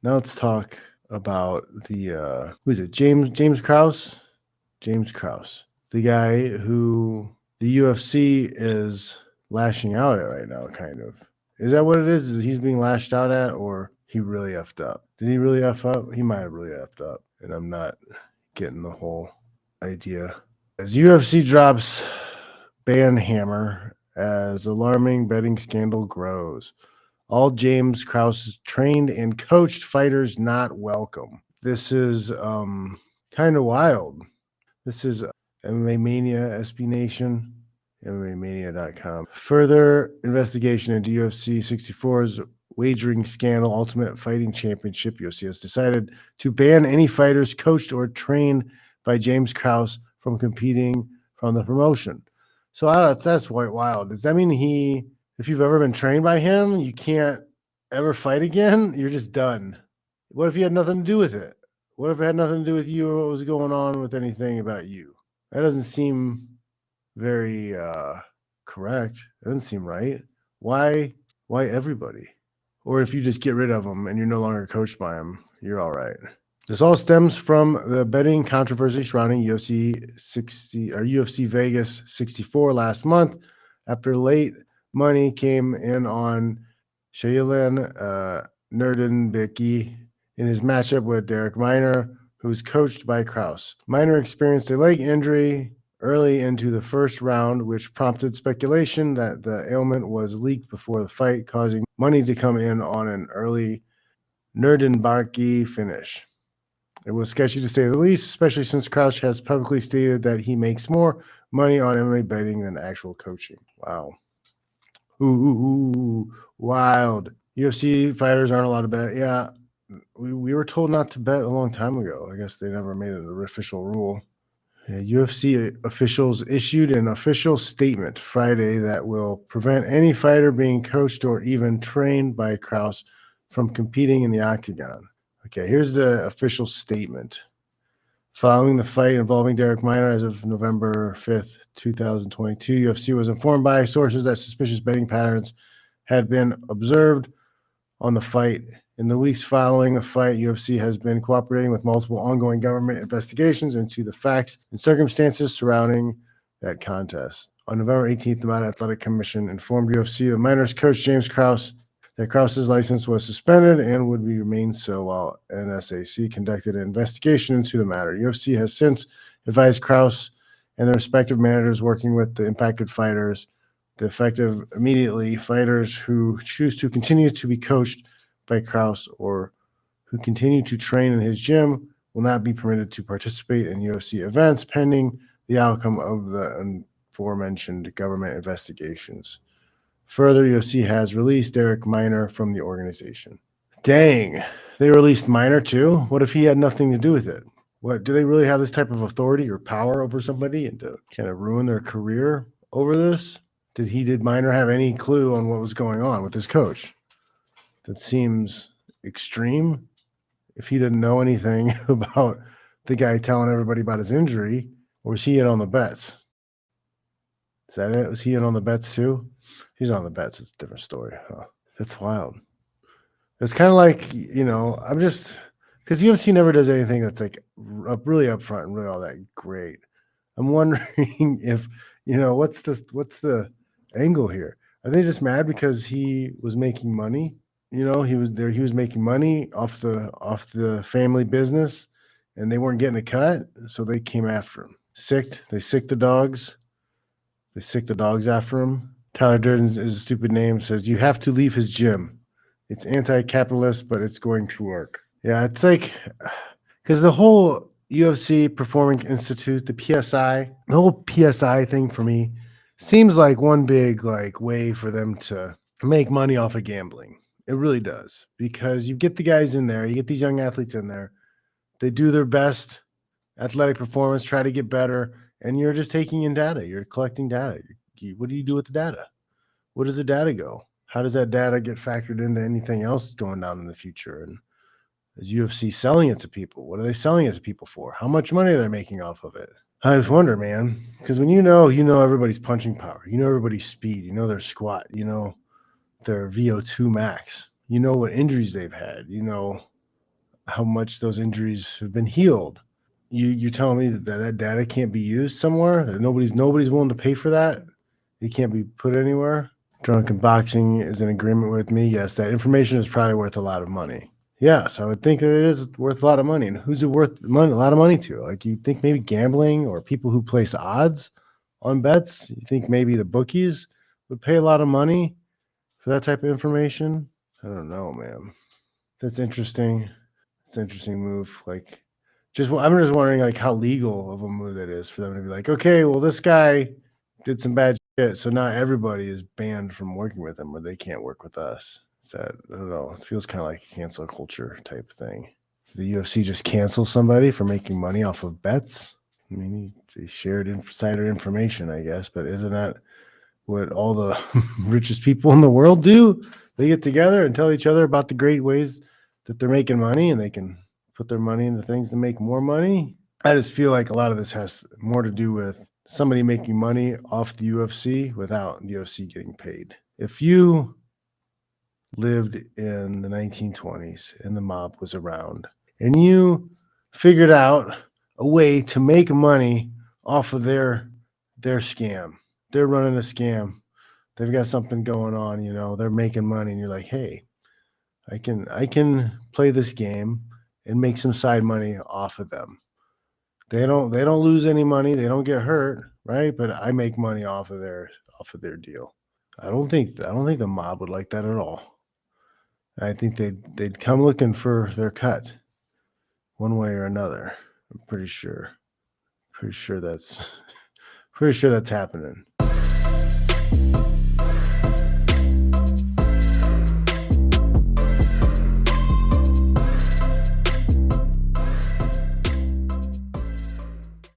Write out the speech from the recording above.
Now let's talk about the who is it? James Krouse? James Krouse. The guy who the UFC is lashing out at right now, kind of. Is that what it is? Is he's being lashed out at, or he really effed up? Did he really F up? He might have really effed up, and I'm not getting the whole idea. As UFC drops ban hammer as alarming betting scandal grows. All James Krause trained and coached fighters not welcome. This is kind of wild. This is MMA Mania, SB Nation, MMAmania.com. Further investigation into UFC 64's wagering scandal, Ultimate Fighting Championship. UFC has decided to ban any fighters coached or trained by James Krause from competing from the promotion. So that's quite wild. Does that mean if you've ever been trained by him, you can't ever fight again? You're just done. What if you had nothing to do with it? What if it had nothing to do with you or what was going on with anything about you? That doesn't seem very correct. It doesn't seem right. Why everybody? Or if you just get rid of them and you're no longer coached by them, you're all right. This all stems from the betting controversy surrounding UFC Vegas 64 last month after late money came in on Shaylin Nerdenbicki in his matchup with Derek Minor, who's coached by Krouse. Minor experienced a leg injury early into the first round, which prompted speculation that the ailment was leaked before the fight, causing money to come in on an early Nerdenbicki finish. It was sketchy to say the least, especially since Krouse has publicly stated that he makes more money on MMA betting than actual coaching. Wow. Ooh, wild. UFC fighters aren't allowed to bet. Yeah, we were told not to bet a long time ago. I guess they never made it an official rule. Yeah, UFC officials issued an official statement Friday that will prevent any fighter being coached or even trained by Krouse from competing in the octagon. Okay, here's the official statement. Following the fight involving Derek Minor as of November 5th, 2022, UFC was informed by sources that suspicious betting patterns had been observed on the fight. In the weeks following the fight, UFC has been cooperating with multiple ongoing government investigations into the facts and circumstances surrounding that contest. On November 18th, the Nevada Athletic Commission informed UFC that Minor's coach James Krause that Krause's license was suspended and would remain so while NSAC conducted an investigation into the matter. UFC has since advised Krouse and their respective managers working with the impacted fighters the effective immediately fighters who choose to continue to be coached by Krouse or who continue to train in his gym will not be permitted to participate in UFC events pending the outcome of the aforementioned government investigations. Further, UFC has released Derek Minor from the organization. Dang, they released Minor too? What if he had nothing to do with it? What, do they really have this type of authority or power over somebody and to kind of ruin their career over this? Did Minor have any clue on what was going on with his coach? That seems extreme. If he didn't know anything about the guy telling everybody about his injury, or was he in on the bets? Is that it? Was he in on the bets too? He's on the bets. It's a different story. Huh? That's wild. It's kind of like, I'm just, because UFC never does anything that's like really upfront and really all that great. I'm wondering if, what's the angle here? Are they just mad because he was making money? He was making money off the family business and they weren't getting a cut, so they came after him. They sicked the dogs. They sicked the dogs after him. Tyler Durden is a stupid name, says you have to leave his gym. It's anti-capitalist, but it's going to work. Yeah, it's like, because the whole UFC Performing Institute, the whole PSI thing for me seems like one big way for them to make money off of gambling. It really does, because you get the guys in there, you get these young athletes in there, they do their best athletic performance, try to get better, and you're just taking in data. You're collecting data. What do you do with the data? Where does the data go? How does that data get factored into anything else going down in the future? And is UFC selling it to people? What are they selling it to people for? How much money are they making off of it? I just wonder, man, because when you know everybody's punching power, everybody's speed, their squat, their VO2 max, what injuries they've had, how much those injuries have been healed. You're telling me that data can't be used somewhere? That nobody's willing to pay for that? It can't be put anywhere? Drunken Boxing is in agreement with me. Yes, that information is probably worth a lot of money. Yes, I would think that it is worth a lot of money. And who's it worth money, a lot of money to? Like, you think maybe gambling or people who place odds on bets? You think maybe the bookies would pay a lot of money for that type of information? I don't know, man. That's interesting. It's an interesting move. Like, I'm just wondering, like, how legal of a move that is for them to be like, okay, well, this guy did some bad shit, so now everybody is banned from working with him, or they can't work with us. I don't know. It feels kind of like a cancel culture type thing. The UFC just cancel somebody for making money off of bets. I mean, they shared insider information, I guess, but isn't that what all the richest people in the world do? They get together and tell each other about the great ways that they're making money, and they can put their money into things to make more money. I just feel like a lot of this has more to do with somebody making money off the UFC without the UFC getting paid. If you lived in the 1920s and the mob was around and you figured out a way to make money off of their scam, they're running a scam, they've got something going on, they're making money, and you're like, hey, I can play this game and make some side money off of them. They don't lose any money, they don't get hurt, right? But I make money off of their deal. I don't think the mob would like that at all. I think they'd come looking for their cut one way or another. I'm pretty sure that's pretty sure that's happening.